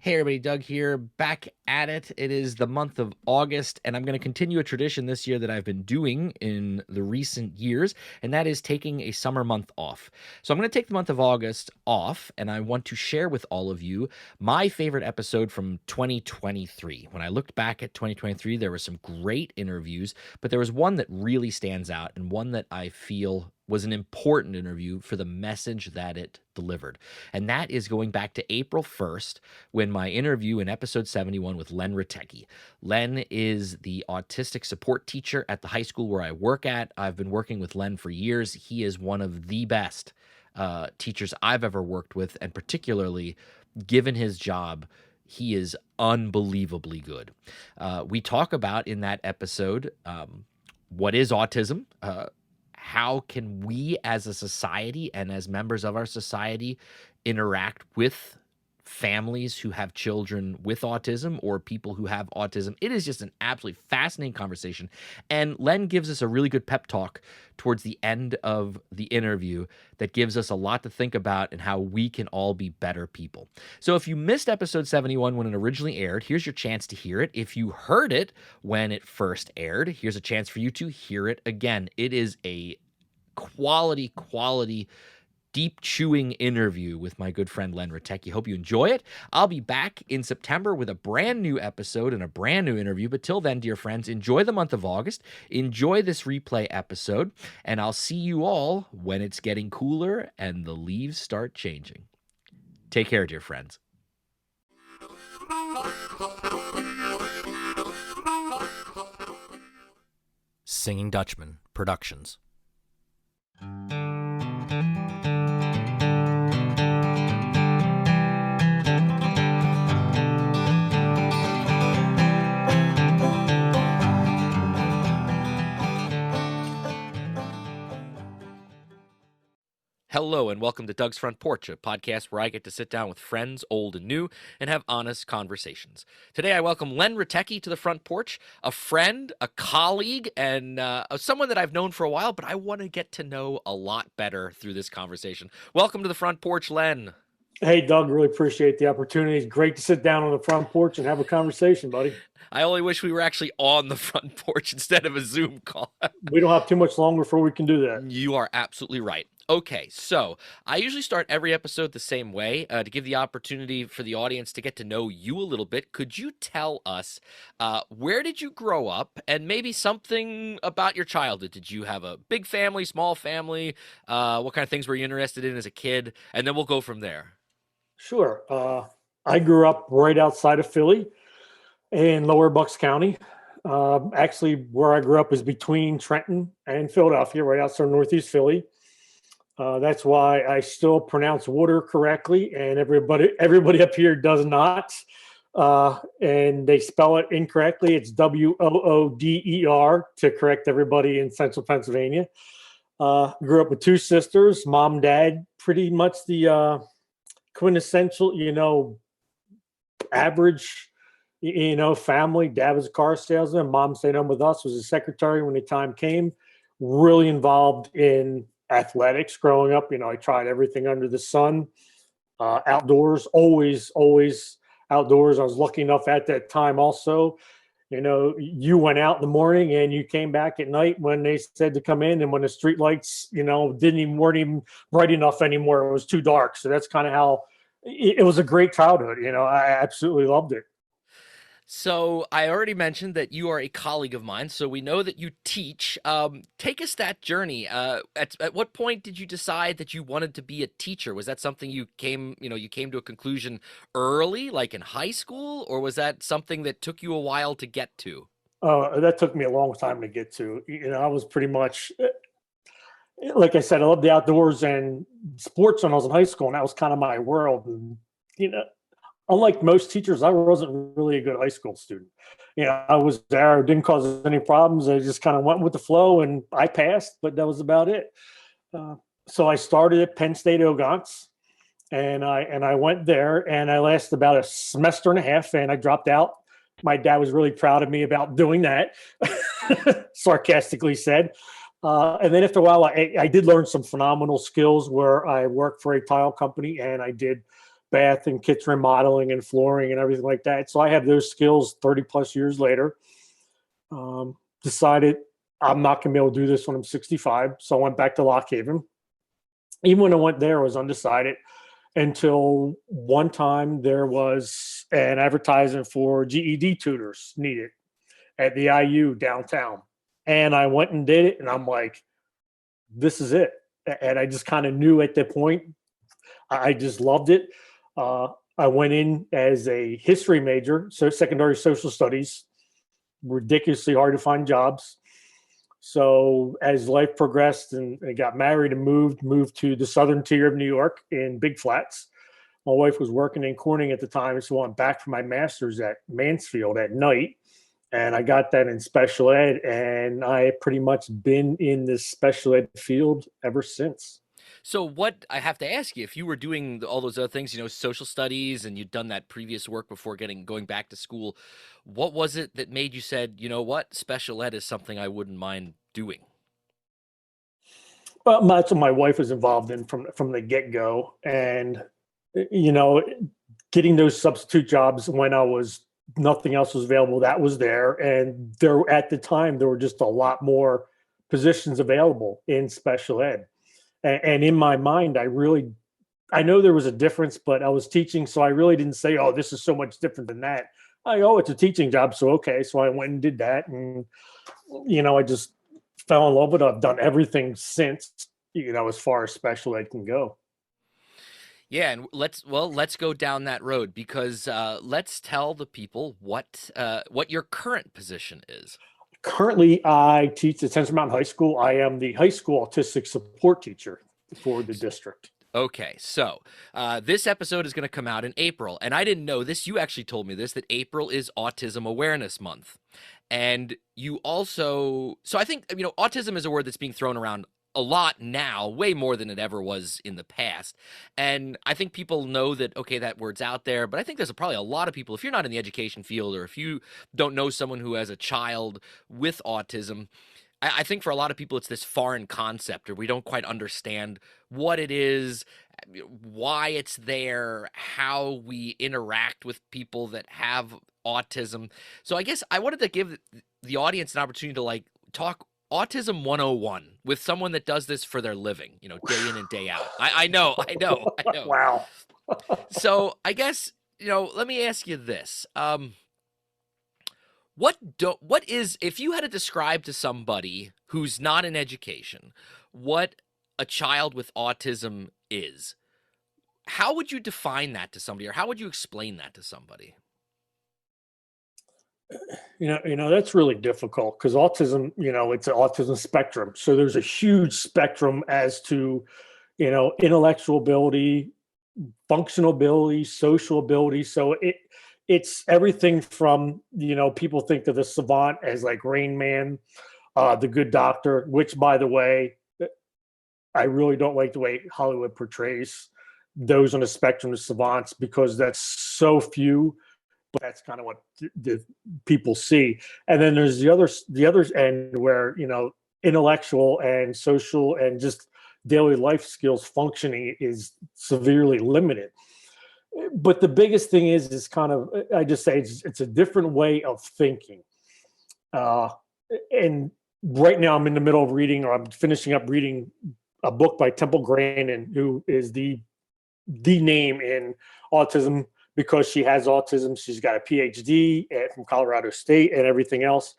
Hey everybody, Doug here, back at it. It is the month of August, and I'm going to continue a tradition this year that I've been doing in the recent years, and that is taking a summer month off. So I'm going to take the month of August off, and I want to share with all of you my favorite episode from 2023. When I looked back at 2023, there were some great interviews, but there was one that really stands out, and one that I feel was an important interview for the message that it delivered. And that is going back to April 1st when my interview in episode 71 with Len Rutecki. Len is the autistic support teacher at the high school where I work at. I've been working with Len for years. He is one of the best teachers I've ever worked with, and particularly given his job, he is unbelievably good. We talk about in that episode what is autism, how can we as a society and as members of our society interact with families who have children with autism or people who have autism. It is just an absolutely fascinating conversation. And Len gives us a really good pep talk towards the end of the interview that gives us a lot to think about and how we can all be better people. So if you missed episode 71 when it originally aired, here's your chance to hear it. If you heard it when it first aired, here's a chance for you to hear it again. It is a quality deep chewing interview with my good friend Len Rutecki. Hope you enjoy it. I'll be back in September with a brand new episode and a brand new interview. But till then, dear friends, enjoy the month of August. Enjoy this replay episode. And I'll see you all when it's getting cooler and the leaves start changing. Take care, dear friends. Singing Dutchman Productions. Hello and welcome to Doug's Front Porch, a podcast where I get to sit down with friends, old and new, and have honest conversations. Today I welcome Len Rutecki to the front porch, a friend, a colleague, and someone that I've known for a while, but I want to get to know a lot better through this conversation. Welcome to the front porch, Len. Hey, Doug, really appreciate the opportunity. It's great to sit down on the front porch and have a conversation, buddy. I only wish we were actually on the front porch instead of a Zoom call. We don't have too much longer before we can do that. You are absolutely right. Okay, so I usually start every episode the same way to give the opportunity for the audience to get to know you a little bit. Could you tell us where did you grow up and maybe something about your childhood? Did you have a big family, small family? What kind of things were you interested in as a kid? And then we'll go from there. Sure. I grew up right outside of Philly in Lower Bucks County. Actually, where I grew up is between Trenton and Philadelphia, right outside Northeast Philly. That's why I still pronounce water correctly, and everybody up here does not. And they spell it incorrectly. It's Wooder to correct everybody in central Pennsylvania. Grew up with two sisters, mom, dad, pretty much the quintessential, average, family. Dad was a car salesman. Mom stayed home with us, was a secretary when the time came. Really involved in athletics growing up. I tried everything under the sun. Outdoors, always outdoors. I was lucky enough at that time also. You went out in the morning and you came back at night when they said to come in, and when the street lights, weren't even bright enough anymore. It was too dark. So that's kind of how it was a great childhood. I absolutely loved it. So I already mentioned that you are a colleague of mine, so we know that you teach. Take us that journey. At what point did you decide that you wanted to be a teacher? Was that something you came to a conclusion early, like in high school, or was that something that took you a while to get to? That took me a long time to get to. I was pretty much, like I said, I loved the outdoors and sports when I was in high school, and that was kind of my world. And, unlike most teachers, I wasn't really a good high school student. I was there, didn't cause any problems. I just kind of went with the flow, and I passed, but that was about it. So I started at Penn State Ogons, and I went there, and I lasted about a semester and a half, and I dropped out. My dad was really proud of me about doing that, sarcastically said. And then after a while, I did learn some phenomenal skills where I worked for a tile company, and I did bath and kitchen remodeling and flooring and everything like that. So I have those skills 30 plus years later. Decided I'm not going to be able to do this when I'm 65. So I went back to Lock Haven. Even when I went there, I was undecided until one time there was an advertisement for GED tutors needed at the IU downtown. And I went and did it. And I'm like, this is it. And I just kind of knew at that point, I just loved it. I went in as a history major, so secondary social studies, ridiculously hard to find jobs. So as life progressed and I got married and moved to the southern tier of New York in Big Flats. My wife was working in Corning at the time, so I went back for my master's at Mansfield at night, and I got that in special ed, and I pretty much been in this special ed field ever since. So what I have to ask you, if you were doing all those other things, social studies, and you'd done that previous work before going back to school, what was it that made you said, you know what, special ed is something I wouldn't mind doing? Well, that's what my wife was involved in from the get go, and you know, getting those substitute jobs when I was nothing else was available, that was there, and there at the time there were just a lot more positions available in special ed, and in my mind, I know there was a difference, but I was teaching, so I really didn't say, "Oh, this is so much different than that." It's a teaching job, so okay, so I went and did that, and I just fell in love with it. I've done everything since, as far as special ed can go. Yeah, and let's go down that road because let's tell the people what your current position is. Currently, I teach at Central Mountain High School. I am the high school autistic support teacher for the district. Okay, so this episode is going to come out in April, and I didn't know this. You actually told me this, that April is Autism Awareness Month. And you also, so I think, autism is a word that's being thrown around a lot now, way more than it ever was in the past. And I think people know that, okay, that word's out there, but I think there's probably a lot of people, if you're not in the education field or if you don't know someone who has a child with autism, I think for a lot of people, it's this foreign concept, or we don't quite understand what it is, why it's there, how we interact with people that have autism. So I guess I wanted to give the audience an opportunity to talk Autism 101 with someone that does this for their living, day in and day out. I know, I know, I know. Wow. So I guess, let me ask you this. What is, if you had to describe to somebody who's not in education what a child with autism is, how would you define that to somebody, or how would you explain that to somebody? That's really difficult because autism, it's an autism spectrum. So there's a huge spectrum as to, intellectual ability, functional ability, social ability. So it's everything from, people think of the savant as like Rain Man, the good doctor, which by the way, I really don't like the way Hollywood portrays those on the spectrum of savants because that's so few, but that's kind of what the people see. And then there's the other end where, intellectual and social and just daily life skills functioning is severely limited. But the biggest thing is kind of, I just say it's a different way of thinking. And right now I'm in the middle of reading, or I'm finishing up reading a book by Temple Grandin, who is the name in autism because she has autism. She's got a PhD from Colorado State and everything else.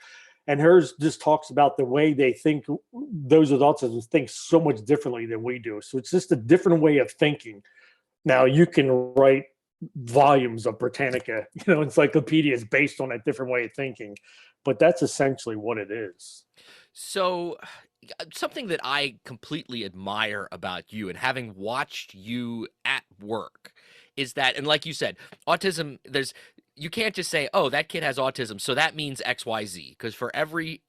And hers just talks about the way they think, those with autism think so much differently than we do. So it's just a different way of thinking. Now you can write volumes of Britannica, encyclopedias based on a different way of thinking, but that's essentially what it is. So something that I completely admire about you, and having watched you at work, is that, and like you said, autism, you can't just say, oh, that kid has autism, so that means XYZ, because for every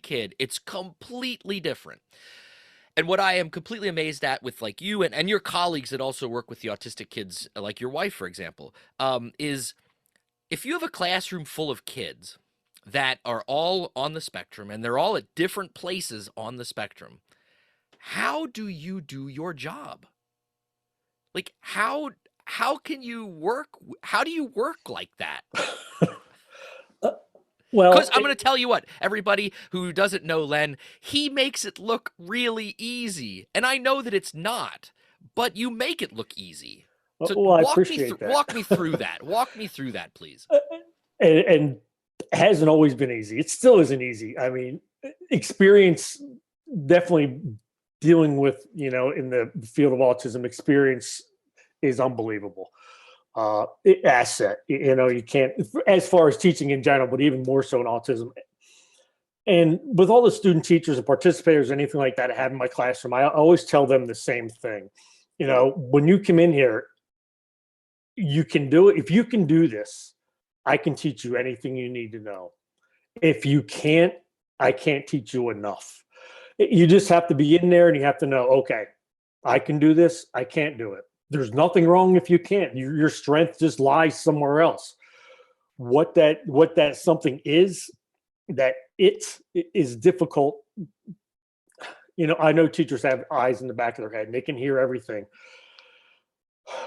kid, it's completely different. And what I am completely amazed at with you and your colleagues that also work with the autistic kids, like your wife, for example, is if you have a classroom full of kids that are all on the spectrum and they're all at different places on the spectrum, how do you do your job? Like, how can you work? How do you work like that? Uh, Because well, I'm going to tell you what, everybody who doesn't know Len, he makes it look really easy. And I know that it's not, but you make it look easy. So I appreciate that. walk me through that. Walk me through that, please. And hasn't always been easy. It still isn't easy. I mean, experience definitely dealing with, in the field of autism, experience is unbelievable. Asset, you can't, as far as teaching in general, but even more so in autism. And with all the student teachers and participators, anything like that I have in my classroom, I always tell them the same thing. When you come in here, you can do it. If you can do this, I can teach you anything you need to know. If you can't, I can't teach you enough. You just have to be in there and you have to know, okay, I can do this. I can't do it. There's nothing wrong if you can't. Your strength just lies somewhere else. What that something is, that it is difficult. I know teachers have eyes in the back of their head and they can hear everything.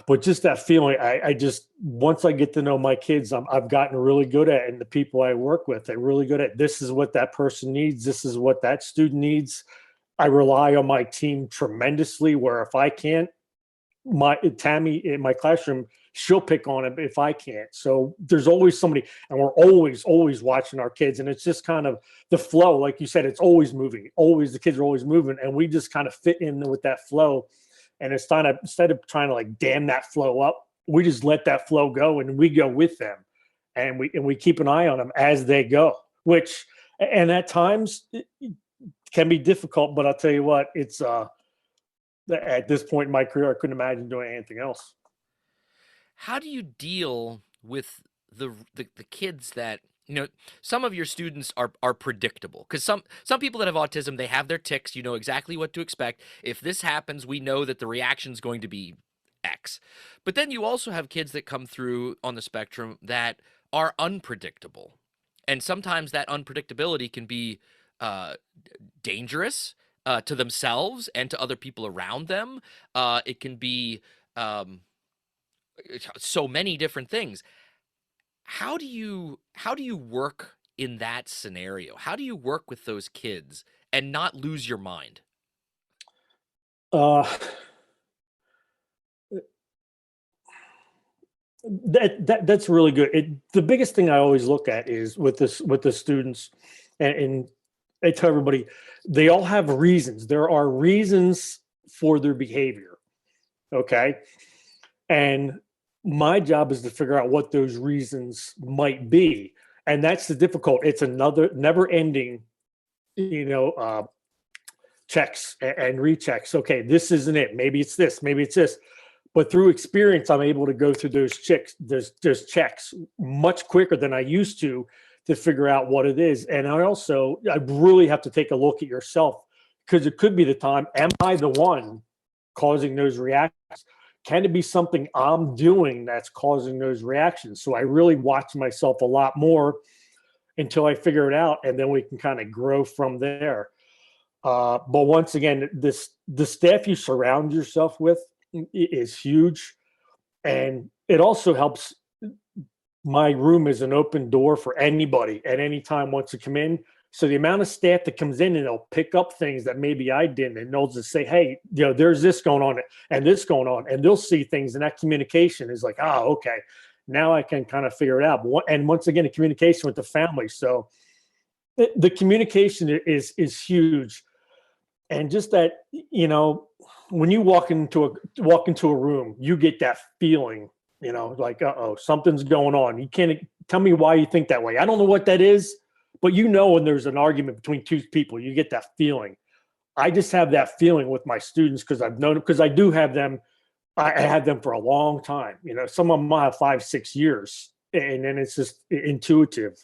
But just that feeling, I just, once I get to know my kids, I've gotten really good at, and the people I work with, they're really good at, this is what that person needs. This is what that student needs. I rely on my team tremendously, where if I can't, Tammy in my classroom, she'll pick on it if I can't. So there's always somebody, and we're always watching our kids. And it's just kind of the flow. Like you said, it's always moving. Always, the kids are always moving. And we just kind of fit in with that flow. And it's kind of, instead of trying to like dam that flow up, we just let that flow go and we go with them. And we keep an eye on them as they go, which, and at times it can be difficult, but I'll tell you what, it's at this point in my career, I couldn't imagine doing anything else. How do you deal with the kids that, some of your students are predictable, because some people that have autism, they have their tics, you know exactly what to expect. If this happens, we know that the reaction is going to be X. But then you also have kids that come through on the spectrum that are unpredictable, and sometimes that unpredictability can be uh, dangerous, to themselves and to other people around them. It can be um, so many different things. How do you work in that scenario? How do you work with those kids and not lose your mind? Uh, that's really good. The biggest thing I always look at is with the students, and I tell everybody, they all have reasons. There are reasons for their behavior. Okay, and my job is to figure out what those reasons might be, and that's the difficult. It's another never ending, you know, uh, checks and rechecks. Okay, this isn't it. Maybe it's this. Maybe it's this. But through experience, I'm able to go through those checks much quicker than I used to figure out what it is. And I really have to take a look at yourself, because it could be the time. Am I the one causing those reactions? Can it be something I'm doing that's causing those reactions? So I really watch myself a lot more until I figure it out, and then we can kind of grow from there. But once again, the staff you surround yourself with is huge, and it also helps. My room is an open door for anybody at any time wants to come in. So the amount of staff that comes in and they'll pick up things that maybe I didn't, and they'll just say, "Hey, there's this going on and this going on," and they'll see things, and that communication is like, "Oh, okay, now I can kind of figure it out." And once again, the communication with the family. So the communication is huge, and just that, when you walk into a room, you get that feeling, like, uh-oh, something's going on. You can't tell me why you think that way. I don't know what that is, but when there's an argument between two people, you get that feeling. I just have that feeling with my students, because I've known, because I do have them. I had them for a long time. Some of them I have 5, 6 years, and then it's just intuitive.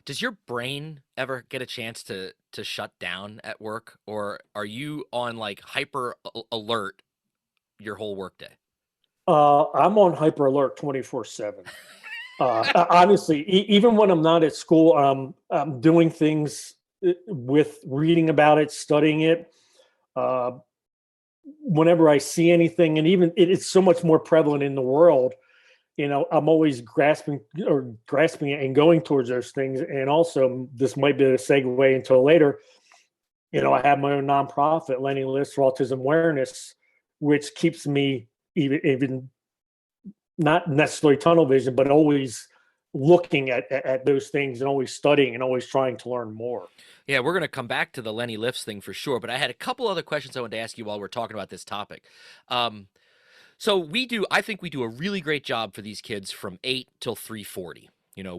Does your brain ever get a chance to shut down at work, or are you on like hyper alert your whole workday? I'm on hyper alert 24/7. Honestly, even when I'm not at school, I'm doing things with reading about it, studying it. Uh, whenever I see anything, and even it's so much more prevalent in the world, I'm always grasping it and going towards those things. And also, this might be a segue into later. I have my own nonprofit, Lenny List for Autism Awareness, which keeps me even not necessarily tunnel vision, but always looking at those things and always studying and always trying to learn more. Yeah, we're going to come back to the Lenny Lifts thing for sure, but I had a couple other questions I wanted to ask you while we're talking about this topic. So I think we do a really great job for these kids from 8 till 3:40.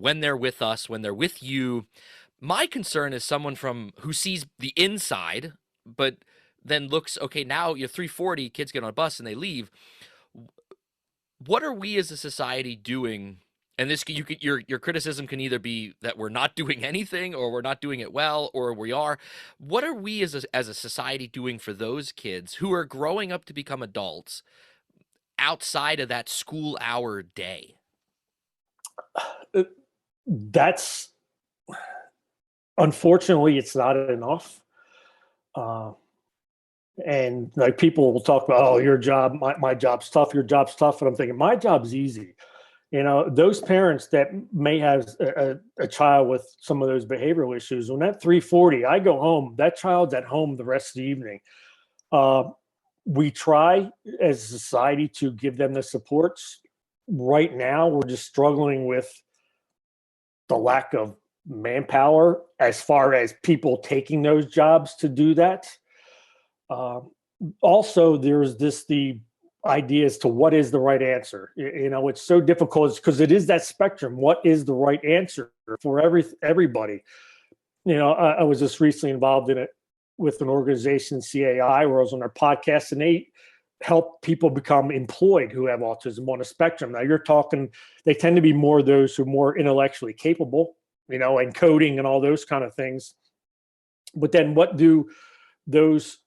When they're with us, when they're with you. My concern is someone who sees the inside, but then looks, okay, now you're 3:40, kids get on a bus and they leave. What are we as a society doing? And your criticism can either be that we're not doing anything, or we're not doing it well, or we are. What are we as a society doing for those kids who are growing up to become adults outside of that school hour day? That's unfortunately, it's not enough. And like, people will talk about, oh, your job, my job's tough, your job's tough. And I'm thinking, my job's easy. Those parents that may have a child with some of those behavioral issues, when at 3:40, I go home, that child's at home the rest of the evening. We try as a society to give them the supports. Right now, we're just struggling with the lack of manpower as far as people taking those jobs to do that. Also, there's the idea as to what is the right answer. It's so difficult because it is that spectrum. What is the right answer for everybody? I was just recently involved in it with an organization, CAI, where I was on their podcast, and they help people become employed who have autism on a spectrum. Now, you're talking, they tend to be more those who are more intellectually capable, and coding and all those kind of things. But then what do those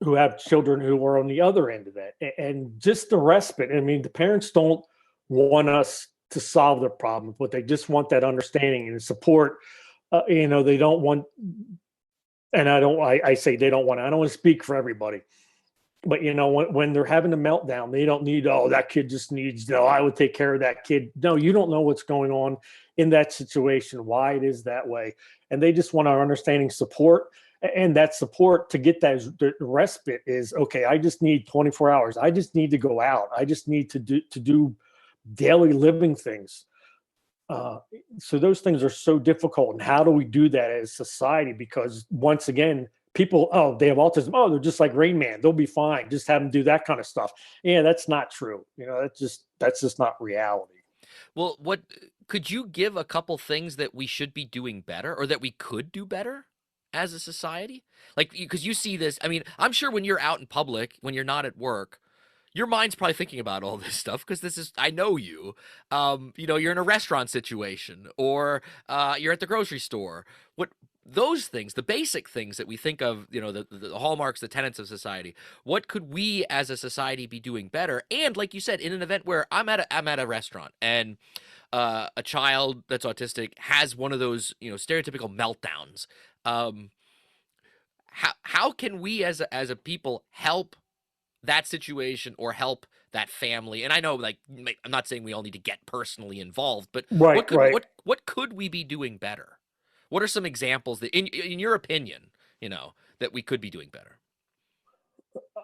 who have children who are on the other end of that? And just the respite. I mean, the parents don't want us to solve their problems, but they just want that understanding and support. They don't want, and I say they don't want, I don't want to speak for everybody, but when they're having a meltdown, they don't need, oh, that kid just needs, I would take care of that kid. No, you don't know what's going on in that situation, why it is that way. And they just want our understanding, support. And that support to get the respite is, okay, I just need 24 hours. I just need to go out. I just need to do daily living things. So those things are so difficult. And how do we do that as society? Because once again, people, oh, they have autism. Oh, they're just like Rain Man. They'll be fine. Just have them do that kind of stuff. Yeah, that's not true. That's just not reality. Well, what could you give a couple things that we should be doing better, or that we could do better as a society? Like, because you see this, I mean, I'm sure when you're out in public, when you're not at work, your mind's probably thinking about all this stuff, because I know you. You're in a restaurant situation, or you're at the grocery store. Those things, the basic things that we think of, the hallmarks, the tenets of society. What could we as a society be doing better? And like you said, in an event where I'm at a restaurant, and a child that's autistic has one of those, stereotypical meltdowns. How can we as a people help that situation, or help that family? And I know, like, I'm not saying we all need to get personally involved, but Right, right. what could we be doing better? What are some examples that, in your opinion, that we could be doing better?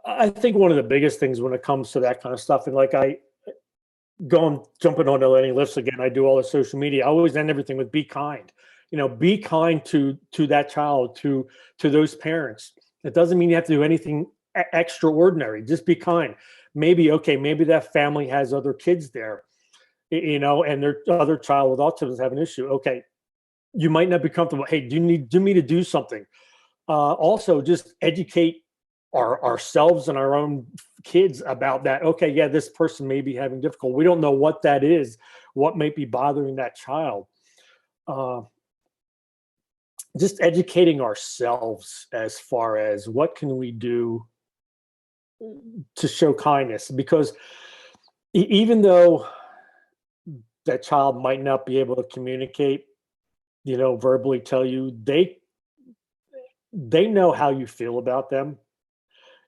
I think one of the biggest things when it comes to that kind of stuff, and like jumping on the Lenny Lifts again, I do all the social media. I always end everything with be kind. Be kind to that child, to those parents. It doesn't mean you have to do anything extraordinary. Just be kind. Maybe that family has other kids there, and their other child with autism have an issue. Okay, you might not be comfortable. Hey, do me to do something? Also, just educate ourselves and our own kids about that. Okay, yeah, this person may be having difficulty. We don't know what that is, what might be bothering that child. Just educating ourselves as far as what can we do to show kindness, because even though that child might not be able to communicate, verbally tell you, they know how you feel about them.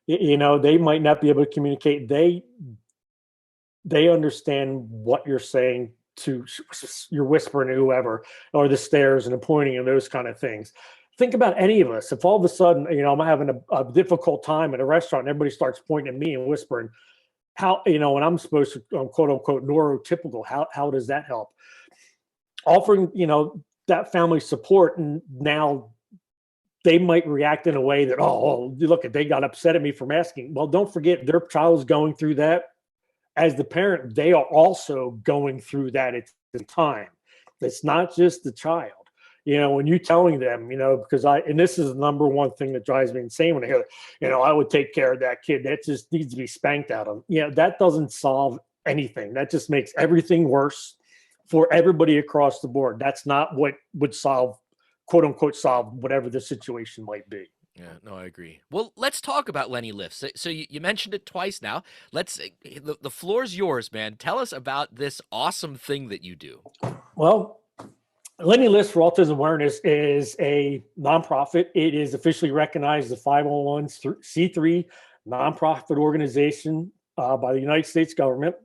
They might not be able to communicate. They understand what you're saying to you're whispering to whoever, or the stares and the pointing and those kind of things. Think about any of us. If all of a sudden, I'm having a difficult time at a restaurant and everybody starts pointing at me and whispering, how, when I'm supposed to, quote unquote, neurotypical, how does that help? Offering, that family support, and now they might react in a way that, oh, look, they got upset at me from asking. Well, don't forget their child is going through that. As the parent, they are also going through that at the time. It's not just the child. When you telling them, because and this is the number one thing that drives me insane when I hear, I would take care of that kid. That just needs to be spanked out of. That doesn't solve anything. That just makes everything worse for everybody across the board. That's not what would solve, quote unquote, solve whatever the situation might be. Yeah, no, I agree. Well, let's talk about Lenny Lifts. So you mentioned it twice now. The floor's yours, man. Tell us about this awesome thing that you do. Well, Lenny Lifts for Autism Awareness is a nonprofit. It is officially recognized as a 501c3 nonprofit organization by the United States government.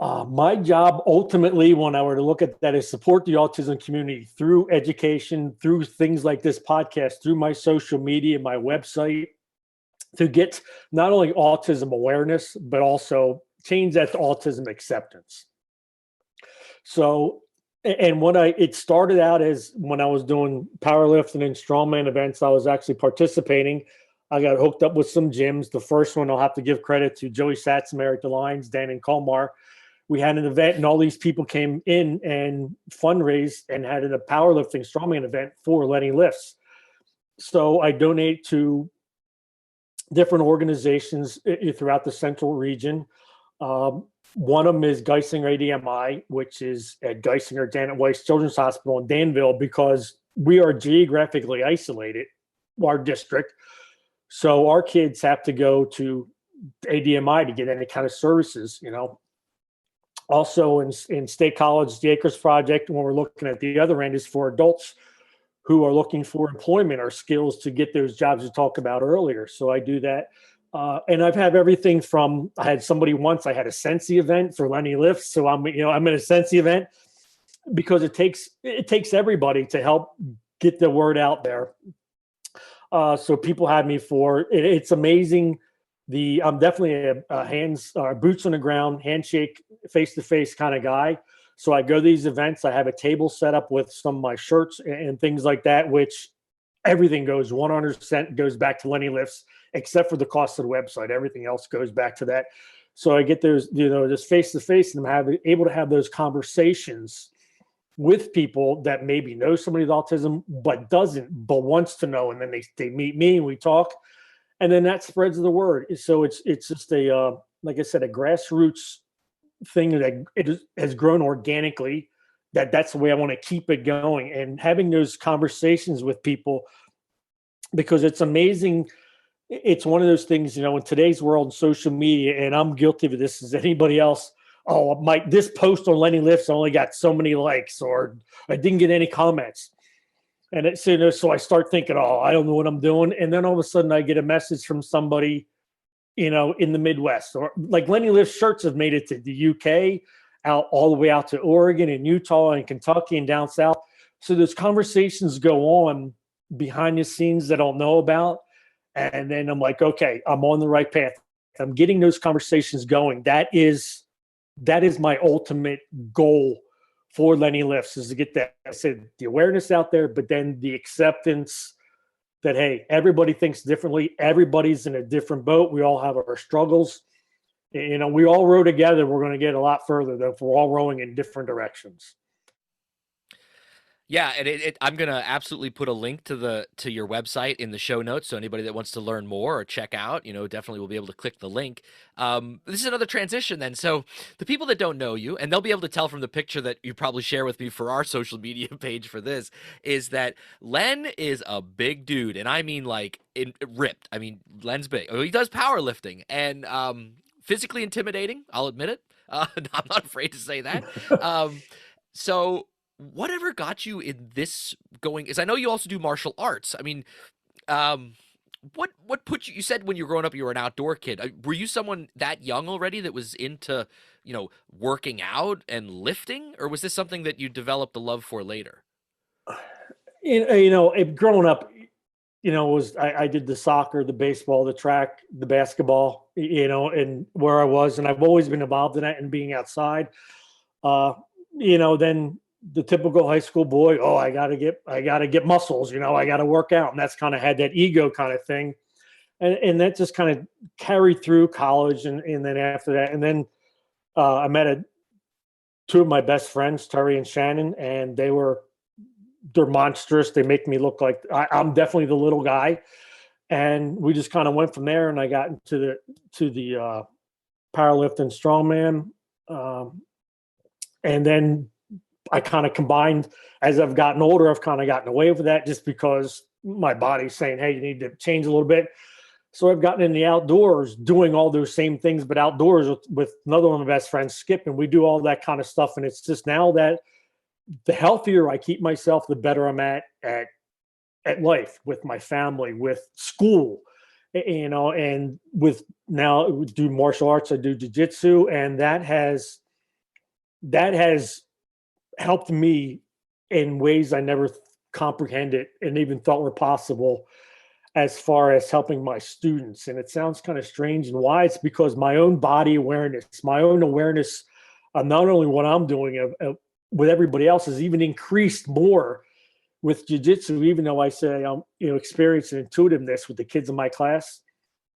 My job ultimately, when I were to look at that, is support the autism community through education, through things like this podcast, through my social media, my website, to get not only autism awareness, but also change that to autism acceptance. So, and it started out as when I was doing powerlifting and strongman events, I was actually participating. I got hooked up with some gyms. The first one, I'll have to give credit to Joey Satzmer at the Lions, Dan and Colmar. We had an event and all these people came in and fundraised and had a powerlifting strongman event for Lenny Lifts. So I donate to different organizations throughout the central region. One of them is Geisinger ADMI, which is at Geisinger Janet Weiss Children's Hospital in Danville, because we are geographically isolated, our district. So our kids have to go to ADMI to get any kind of services, Also in State College, the Acres Project, when we're looking at the other end, is for adults who are looking for employment or skills to get those jobs we talked about earlier. So I do that. And I've had everything from, I had somebody once, I had a Sensi event for Lenny Lifts. So I'm in a Sensi event because it takes everybody to help get the word out there. So people have me for it. It's amazing. I'm definitely a boots on the ground, handshake, face to face kind of guy. So I go to these events. I have a table set up with some of my shirts and things like that, which everything goes 100% goes back to Lenny Lifts, except for the cost of the website. Everything else goes back to that. So I get those, just face to face, and I'm able to have those conversations with people that maybe know somebody with autism, but wants to know. And then they meet me and we talk. And then that spreads the word. So it's just like I said, a grassroots thing that it has grown organically. That's the way I want to keep it going, and having those conversations with people, because it's amazing. It's one of those things, in today's world, social media, and I'm guilty of this as anybody else. Oh, this post on Lenny Lifts only got so many likes, or I didn't get any comments. And so I start thinking, oh, I don't know what I'm doing. And then all of a sudden I get a message from somebody, in the Midwest, or like Lenny Lifts shirts have made it to the UK, out all the way out to Oregon and Utah and Kentucky and down south. So those conversations go on behind the scenes that I don't know about. And then I'm like, okay, I'm on the right path. I'm getting those conversations going. That is my ultimate goal for Lenny Lifts, is to get that, I said, the awareness out there, but then the acceptance that, hey, everybody thinks differently. Everybody's in a different boat. We all have our struggles. We all row together. We're going to get a lot further though if we're all rowing in different directions. Yeah, and I'm gonna absolutely put a link to your website in the show notes, so anybody that wants to learn more or check out, definitely will be able to click the link. This is another transition then. So the people that don't know you, and they'll be able to tell from the picture that you probably share with me for our social media page for this, is that Len is a big dude, and I mean like ripped. I mean, Len's big. He does powerlifting and physically intimidating. I'll admit it. I'm not afraid to say that. So whatever got you in this going is, I know you also do martial arts. I mean, What put you? You said when you were growing up, you were an outdoor kid. Were you someone that young already that was into, working out and lifting, or was this something that you developed a love for later? Growing up, was I did the soccer, the baseball, the track, the basketball, and where I was, and I've always been involved in that and being outside. Uh, then the typical high school boy, oh, I gotta get muscles, I gotta work out. And that's kind of had that ego kind of thing. And that just kind of carried through college and then after that. And then I met two of my best friends, Terry and Shannon, and they're monstrous. They make me look like I'm definitely the little guy. And we just kind of went from there. And I got into the powerlifting strongman. And then I kind of combined as I've gotten older, I've kind of gotten away with that just because my body's saying, hey, you need to change a little bit. So I've gotten in the outdoors doing all those same things, but outdoors with another one of my best friends, Skip, and we do all that kind of stuff. And it's just now that the healthier I keep myself, the better I'm at life with my family, with school, and with now I do martial arts, I do jujitsu, and that has helped me in ways I never comprehended and even thought were possible as far as helping my students. And it sounds kind of strange and why it's because my own body awareness, my own awareness of not only what I'm doing with everybody else has even increased more with jujitsu, even though I say I'm experiencing intuitiveness with the kids in my class,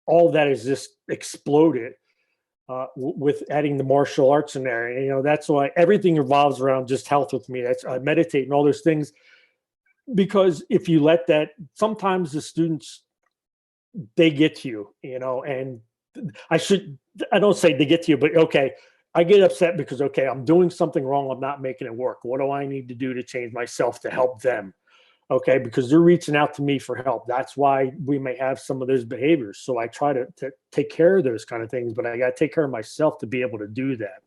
all that has just exploded with adding the martial arts in there. And, that's why everything revolves around just health with me. That's I meditate and all those things because if you let that, sometimes the students they get to you, and I don't say they get to you, but okay, I get upset because okay, I'm doing something wrong. I'm not making it work. What do I need to do to change myself to help them? Okay, because they're reaching out to me for help. That's why we may have some of those behaviors. So I try to take care of those kind of things, but I got to take care of myself to be able to do that.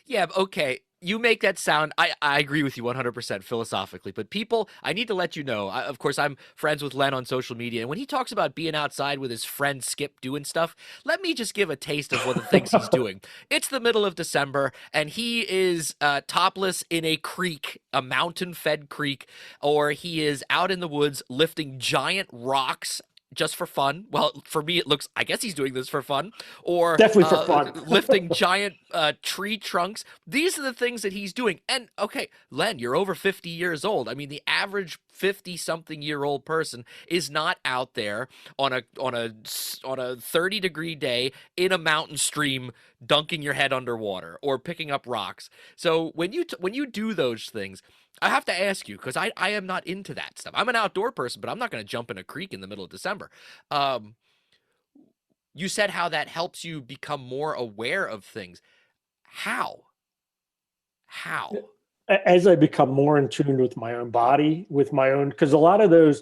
Yeah, okay. You make that sound. I agree with you 100% philosophically, but people, I need to let you know. Of course, I'm friends with Len on social media, and when he talks about being outside with his friend Skip doing stuff, let me just give a taste of one of the things he's doing. It's the middle of December, and he is topless in a creek, a mountain fed creek, or he is out in the woods lifting giant rocks just for fun. Well, for me, it looks, I guess he's doing this for fun, or Definitely for fun. lifting giant tree trunks. These are the things that he's doing. And okay, Len, you're over 50 years old. I mean, the average 50 something year old person is not out there on a 30-degree day in a mountain stream dunking your head underwater or picking up rocks. So when you do those things, I have to ask you because I am not into that stuff. I'm an outdoor person, but I'm not going to jump in a creek in the middle of December. Um, you said how that helps you become more aware of things. How? How? As I become more in tune with my own body, with my own, because a lot of those,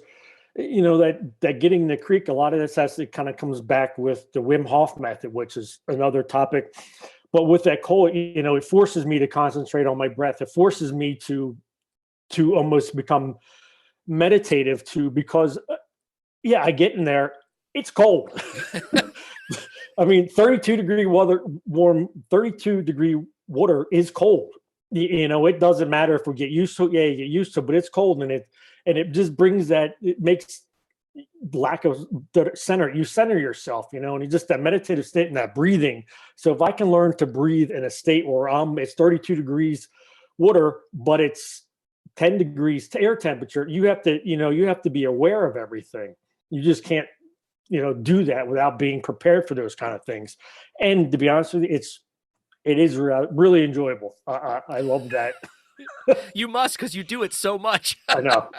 that getting in the creek, a lot of this has to kind of comes back with the Wim Hof method, which is another topic. But with that cold, it forces me to concentrate on my breath. It forces me to almost become meditative too, because yeah, I get in there, it's cold. I mean, 32-degree weather, warm, 32-degree water is cold. It doesn't matter if we get used to it. Yeah, you get used to it, but it's cold, and it just brings that. It makes lack of the center. You center yourself, and you just that meditative state and that breathing. So if I can learn to breathe in a state where it's 32 degrees water, but it's 10 degrees to air temperature, you have to be aware of everything. You just can't do that without being prepared for those kind of things. And to be honest with you, it is really enjoyable. I love that. You must because you do it so much. I know.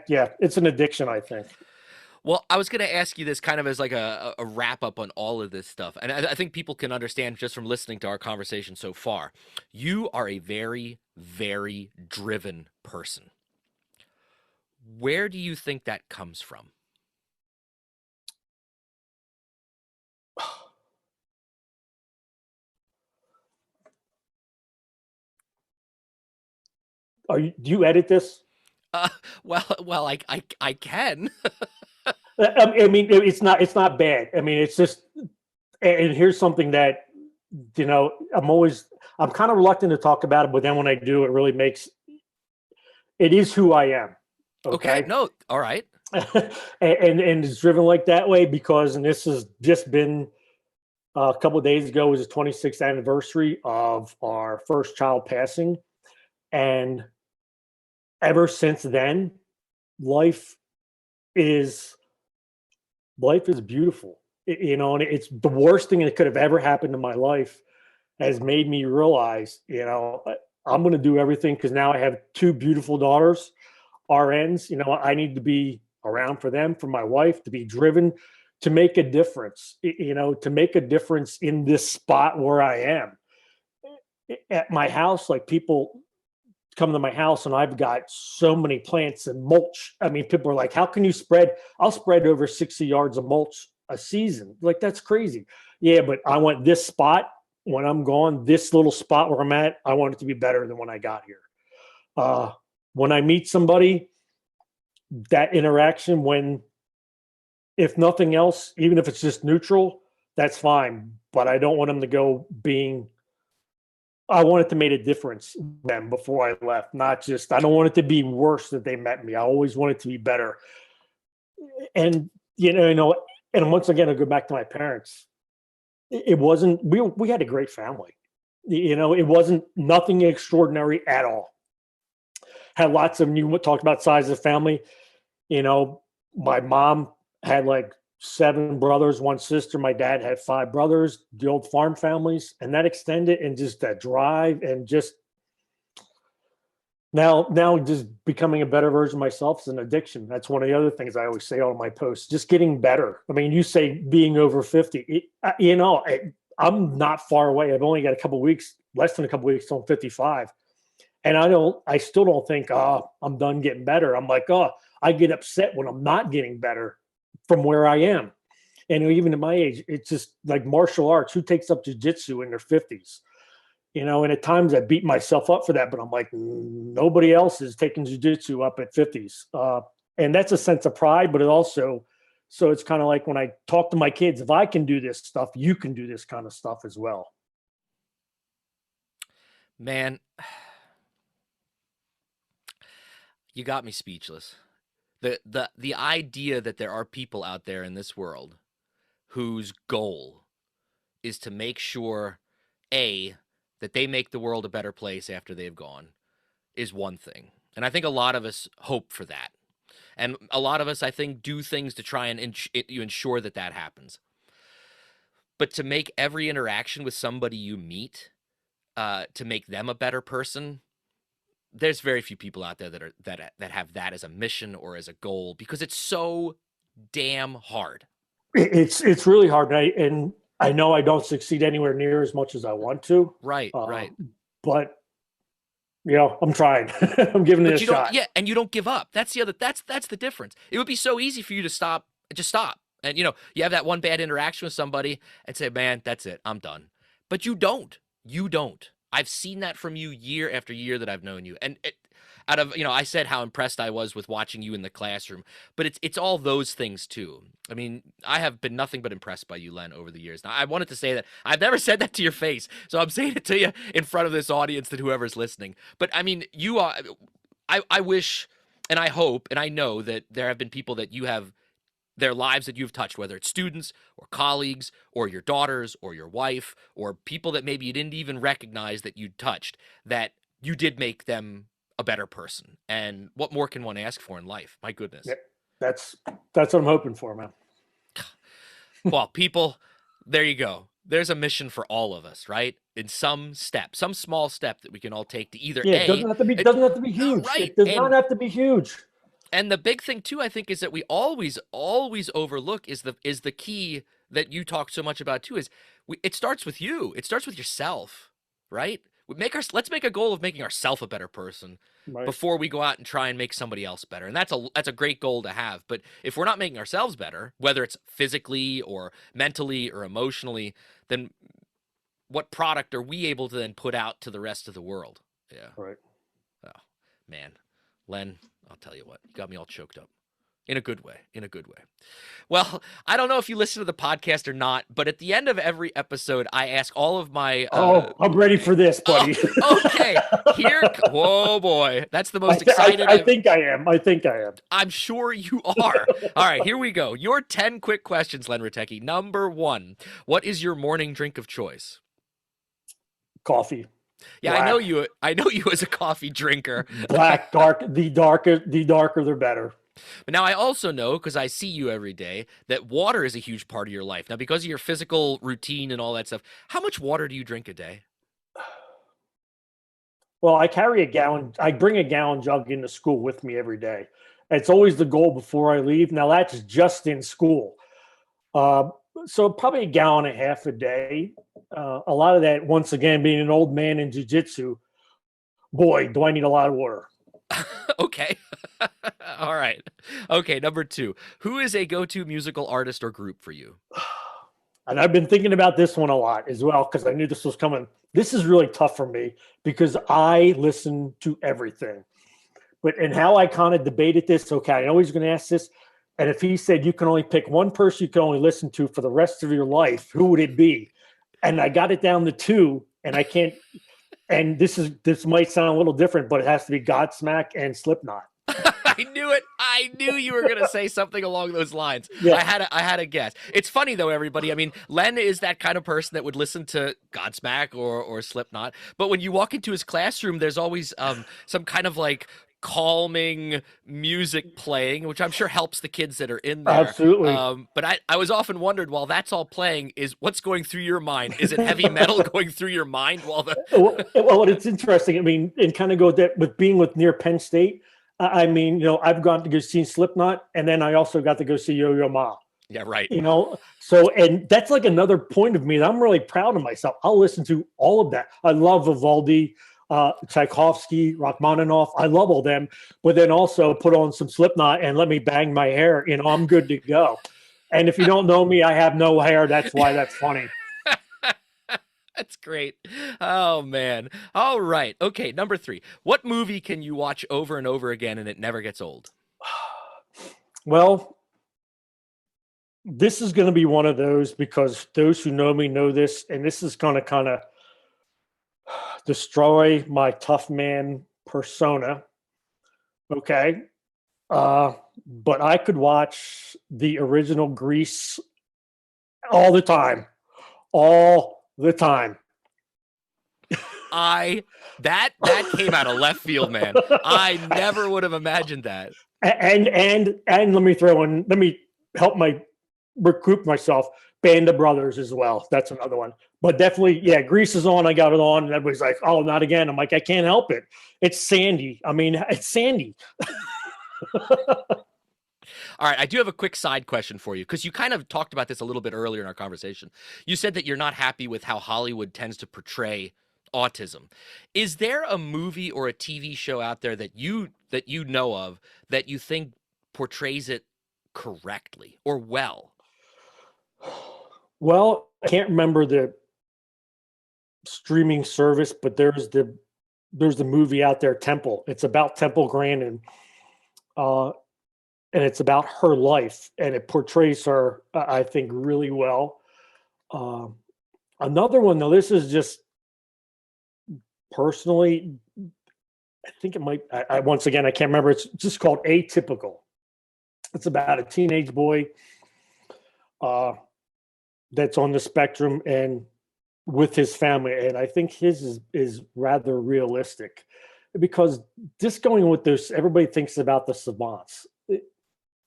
Yeah, it's an addiction, I think. Well, I was going to ask you this kind of as like a wrap up on all of this stuff. And I think people can understand just from listening to our conversation so far. You are a very, very driven person. Where do you think that comes from? Do you edit this? Uh, well, I can. I mean, it's not bad. I mean, it's just, and here's something that, I'm kind of reluctant to talk about it, but then when I do, it is who I am. Okay, Okay. no, all right. And it's driven like that way because, and this has just been a couple of days ago, was the 26th anniversary of our first child passing. And ever since then, life is beautiful. And it's the worst thing that could have ever happened in my life has made me realize, I'm going to do everything because now I have two beautiful daughters, RNs. I need to be around for them, for my wife, to be driven, to make a difference, to make a difference in this spot where I am at my house. Like, people come to my house and I've got so many plants and mulch. I mean, people are like, how can you spread? I'll spread over 60 yards of mulch a season. Like, that's crazy. Yeah, but I want this spot when I'm gone, this little spot where I'm at, I want it to be better than when I got here. When I meet somebody, that interaction, if nothing else, even if it's just neutral, that's fine. But I don't want them to go I want it to make a difference them before I left. Not just, I don't want it to be worse that they met me. I always want it to be better. And, and once again, I go back to my parents. It wasn't, we had a great family. It wasn't nothing extraordinary at all. Had lots of, you talked about size of family. My mom had like 7 brothers, 1 sister. My dad had 5 brothers, the old farm families, and that extended, and just that drive, and just now just becoming a better version of myself is an addiction. That's one of the other things I always say on my posts, just getting better. I mean, you say being over 50, I'm not far away. I've only got less than a couple weeks till I'm 55. And I still don't think, I'm done getting better. I'm like, I get upset when I'm not getting better from where I am. And even at my age, it's just like martial arts. Who takes up jujitsu in their 50s? And at times I beat myself up for that, but I'm like, nobody else is taking jujitsu up at 50s. And that's a sense of pride, but so it's kind of like when I talk to my kids, if I can do this stuff, you can do this kind of stuff as well. Man, you got me speechless. The idea that there are people out there in this world whose goal is to make sure, A, that they make the world a better place after they've gone, is one thing. And I think a lot of us hope for that. And a lot of us, I think, do things to try and ensure that that happens. But to make every interaction with somebody you meet, to make them a better person, there's very few people out there that have that as a mission or as a goal, because it's so damn hard. It's really hard, and I know I don't succeed anywhere near as much as I want to. Right, right. But I'm trying. I'm giving it But a you don't, shot. yeah, and you don't give up. That's the difference. It would be so easy for you to stop, just stop. And you have that one bad interaction with somebody and say, "Man, that's it. I'm done." But you don't. You don't. I've seen that from you year after year that I've known you. And out of, I said how impressed I was with watching you in the classroom, but it's all those things too. I mean, I have been nothing but impressed by you, Len, over the years. Now, I wanted to say that. I've never said that to your face, so I'm saying it to you in front of this audience, that whoever's listening. But I mean, you are, I wish, and I hope, and I know that there have been people that you have, their lives that you've touched, whether it's students or colleagues or your daughters or your wife or people that maybe you didn't even recognize that you touched, that you did make them a better person. And what more can one ask for in life? My goodness. Yeah, that's what I'm hoping for, man. Well, people, there you go. There's a mission for all of us, right? In some step, some small step that we can all take to either Yeah, it doesn't have to be huge. right. It does not have to be huge. And the big thing too, I think, is that we always overlook is the key that you talk so much about too, is it starts with you. It starts with yourself, right? Let's make a goal of making ourselves a better person, Right. before we go out and try and make somebody else better. And that's a great goal to have. But if we're not making ourselves better, whether it's physically or mentally or emotionally, then what product are we able to then put out to the rest of the world? Yeah. Right. Oh, man. Len, I'll tell you what, you got me all choked up. In a good way. In a good way. Well, I don't know if you listen to the podcast or not, but at the end of every episode, I ask all of my Oh, I'm ready for this, oh, buddy. okay. Whoa, boy. That's the most excited I think I am. I think I am. I'm sure you are. All right, here we go. Your 10 quick questions, Len Rutecki. Number 1, what is your morning drink of choice? Coffee. Yeah, Black. I know you as a coffee drinker. Black, dark. The darker, the better. But now I also know, because I see you every day, that water is a huge part of your life. Now, because of your physical routine and all that stuff, how much water do you drink a day? Well, I carry a gallon. I bring a gallon jug into school with me every day. It's always the goal before I leave. Now that's just in school. Uh, so probably a gallon and a half a day. A lot of that, once again, being an old man in jiu-jitsu, boy, do I need a lot of water. Okay. All right. Okay, number 2. Who is a go-to musical artist or group for you? And I've been thinking about this one a lot as well because I knew this was coming. This is really tough for me because I listen to everything. And how I kind of debated this, okay, I know he's going to ask this. And if he said you can only pick one person you can only listen to for the rest of your life, who would it be? And I got it down to 2, and I can't. And this might sound a little different, but it has to be Godsmack and Slipknot. I knew it. I knew you were going to say something along those lines. Yeah. I had a guess. It's funny though, everybody. I mean, Len is that kind of person that would listen to Godsmack or Slipknot. But when you walk into his classroom, there's always some kind of like calming music playing, which I'm sure helps the kids that are in there. Absolutely. But I was often wondered, while that's all playing, is what's going through your mind? Is it heavy metal going through your mind while the Well, it's interesting. I mean, and kind of go that with being with near Penn State. I mean, I've gone to go see Slipknot, and then I also got to go see Yo-Yo Ma. Yeah, right. So, and that's like another point of me that I'm really proud of myself. I'll listen to all of that. I love Vivaldi, Tchaikovsky, Rachmaninoff. I love all them, but then also put on some Slipknot and let me bang my hair. I'm good to go. And if you don't know me, I have no hair. That's why that's funny. That's great. Oh, man. All right. Okay, number 3. What movie can you watch over and over again and it never gets old? Well, this is going to be one of those because those who know me know this, and this is going to kind of destroy my tough man persona. Okay. But I could watch the original Grease all the time. All the time. That came out of left field, man. I never would have imagined that. And let me help recruit myself. Band of Brothers as well. That's another one. But definitely, yeah, Grease is on. I got it on, and everybody's like, "Oh, not again." I'm like, I can't help it. It's Sandy. I mean, it's Sandy. All right, I do have a quick side question for you because you kind of talked about this a little bit earlier in our conversation. You said that you're not happy with how Hollywood tends to portray autism. Is there a movie or a TV show out there that you know of that you think portrays it correctly or well? Well, I can't remember the streaming service, but there's the movie out there, Temple. It's about Temple Grandin. And it's about her life, and it portrays her, I think, really well. Another one, though, this is just personally, I think it might, once again, I can't remember. It's just called Atypical. It's about a teenage boy that's on the spectrum and with his family. And I think his is rather realistic because just going with this, everybody thinks about the savants.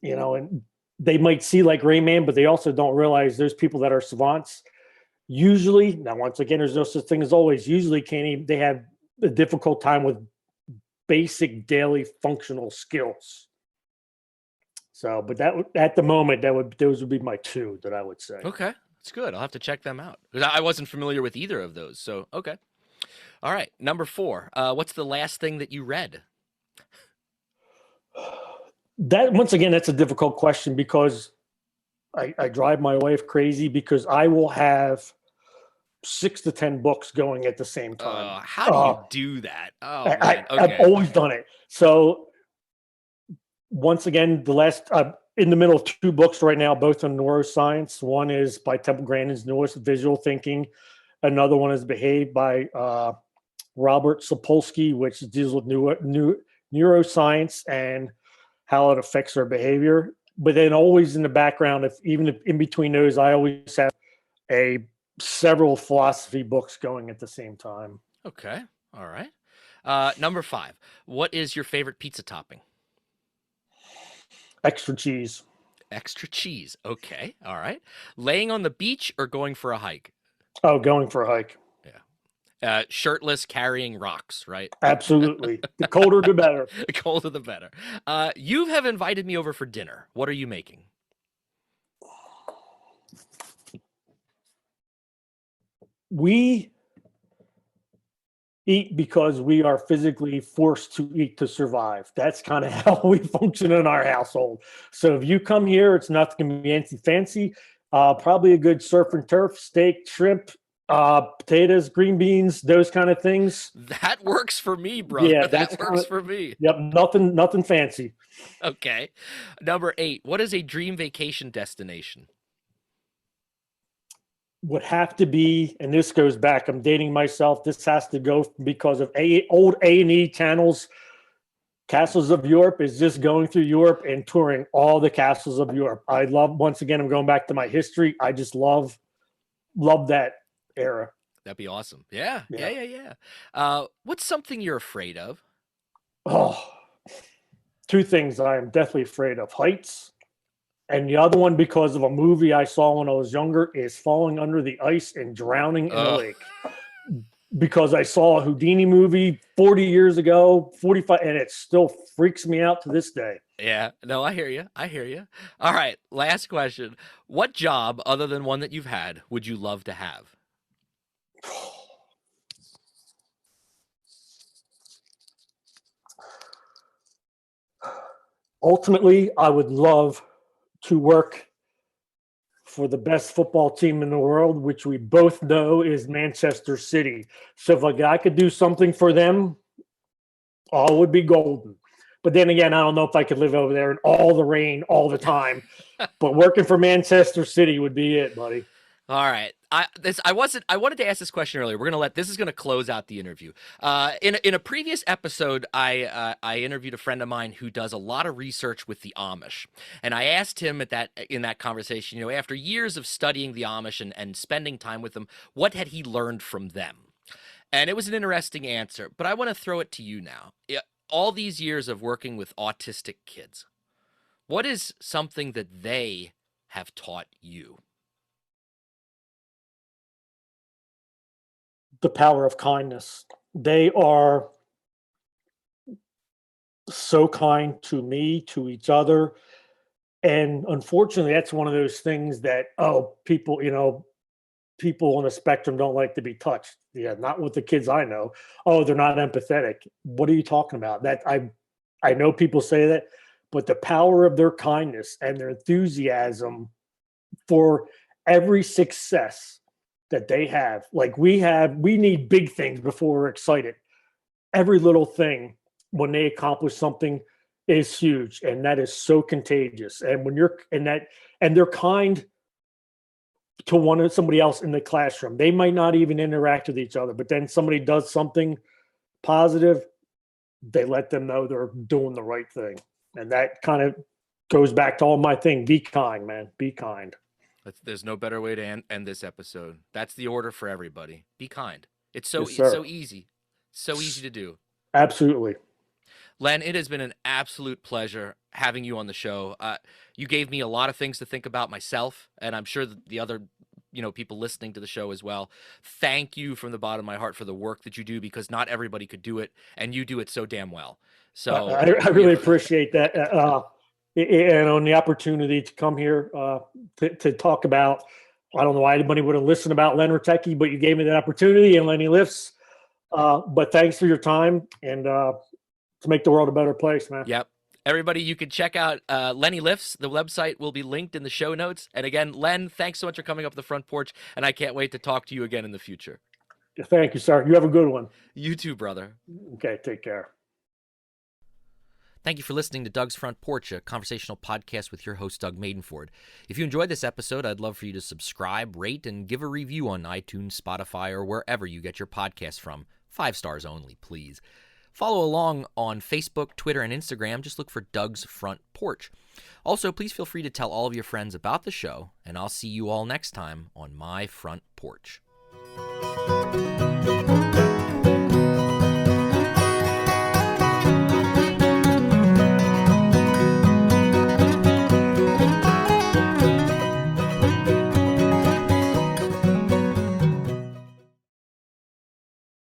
And they might see like Rayman, but they also don't realize there's people that are savants. Usually, now once again, there's no such thing as always. Usually, they have a difficult time with basic daily functional skills. So, but that at the moment, those would be my 2 that I would say. Okay, that's good. I'll have to check them out because I wasn't familiar with either of those. So, okay. All right, number 4. What's the last thing that you read? That once again, that's a difficult question because I drive my wife crazy because I will have 6 to 10 books going at the same time. How do you do that? Oh, man. Okay. I've always done it. So once again, the last in the middle of two books right now, both on neuroscience. One is by Temple Grandin's newest, Visual Thinking. Another one is Behave by Robert Sapolsky, which deals with neuroscience and how it affects our behavior. But then always in the background, if in between those, I always have a several philosophy books going at the same time. Okay. All right. Number 5. What is your favorite pizza topping? Extra cheese. Extra cheese. Okay. All right. Laying on the beach or going for a hike? Oh, going for a hike. Yeah. Shirtless, carrying rocks, right? Absolutely. The colder, the better. The colder the better. You have invited me over for dinner. What are you making? We eat because we are physically forced to eat to survive. That's kind of how we function in our household. So if you come here, it's not going to be anything fancy. Probably a good surf and turf, steak, shrimp, potatoes, green beans, those kind of things. That works for me, brother. Yeah, that works for me. Yep, nothing fancy. Okay. Number 8. What is a dream vacation destination? Would have to be, and this goes back, I'm dating myself. This has to go because of old A&E channels. Castles of Europe is just going through Europe and touring all the castles of Europe. I love, once again, I'm going back to my history. I just love that era. That'd be awesome. Yeah. What's something you're afraid of? Oh, two things I am deathly afraid of: heights, and the other one, because of a movie I saw when I was younger, is falling under the ice and drowning in a lake. Because I saw a Houdini movie 40 years ago, 45, and it still freaks me out to this day. Yeah, no, I hear you. All right, last question. What job, other than one that you've had, would you love to have? Ultimately, I would love to work for the best football team in the world, which we both know is Manchester City. So if I could do something for them, all would be golden. But then again, I don't know if I could live over there in all the rain all the time. But working for Manchester City would be it, buddy. All right. I wanted to ask this question earlier. This is gonna close out the interview. In a previous episode, I interviewed a friend of mine who does a lot of research with the Amish, and I asked him in that conversation, after years of studying the Amish and spending time with them, what had he learned from them? And it was an interesting answer. But I want to throw it to you now. All these years of working with autistic kids, what is something that they have taught you? The power of kindness. They are so kind to me, to each other. And unfortunately, that's one of those things that, people on the spectrum don't like to be touched. Yeah, not with the kids I know. Oh, they're not empathetic. What are you talking about? That I know people say that, but the power of their kindness and their enthusiasm for every success that they have. Like we need big things before we're excited. Every little thing when they accomplish something is huge, and that is so contagious. And when you're in that, and they're kind to somebody else in the classroom, they might not even interact with each other, but then somebody does something positive, they let them know they're doing the right thing. And that kind of goes back to all my thing: be kind, man, be kind. There's no better way to end this episode. That's the order for everybody. Be kind. It's Yes, so easy. So easy to do. Absolutely. Len, it has been an absolute pleasure having you on the show. You gave me a lot of things to think about myself, and I'm sure the other people listening to the show as well. Thank you from the bottom of my heart for the work that you do, because not everybody could do it, and you do it so damn well. So I really appreciate that. And on the opportunity to come here to talk about, I don't know why anybody would have listened about Len Rutecki, but you gave me that opportunity, and Lenny Lifts. But thanks for your time, and to make the world a better place, man. Yep. Everybody, you can check out Lenny Lifts. The website will be linked in the show notes. And again, Len, thanks so much for coming up the front porch, and I can't wait to talk to you again in the future. Thank you, sir. You have a good one. You too, brother. Okay, take care. Thank you for listening to Doug's Front Porch, a conversational podcast with your host, Doug Maidenford. If you enjoyed this episode, I'd love for you to subscribe, rate, and give a review on iTunes, Spotify, or wherever you get your podcasts from. 5 stars only, please. Follow along on Facebook, Twitter, and Instagram. Just look for Doug's Front Porch. Also, please feel free to tell all of your friends about the show, and I'll see you all next time on my front porch.